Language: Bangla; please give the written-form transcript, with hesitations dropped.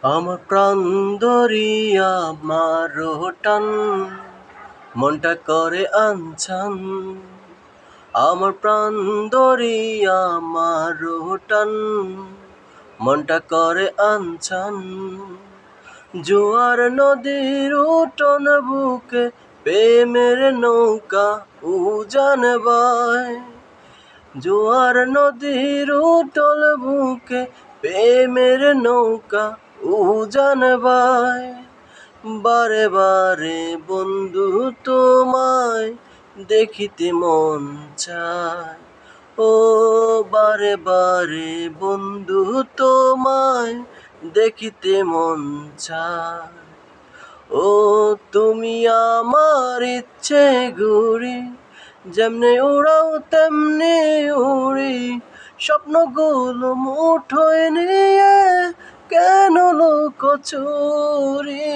আমার প্রাণ দরিয়া আমার টান, মনটা করে আনছান। আমার প্রাণ দরিয়া আমার টান, মনটা করে আনছান। জোয়ার নদীর উঠোন বুকে প্রেমের নৌকা উজান বায়। জোয়ার নদীর উতল বুকে প্রেমের নৌকা উজান বায়। বারে বারে বন্ধু তোমায় দেখিতে মন চায়। ও বারে বারে বন্ধু তোমায় দেখিতে মন চায়। ও তুমি আমার ইচ্ছে ঘুরি, যেমনে উড়াও তেমনি উড়ি। স্বপ্নগুলো মুঠোয় নিয়ে কেন লুকোচুরি?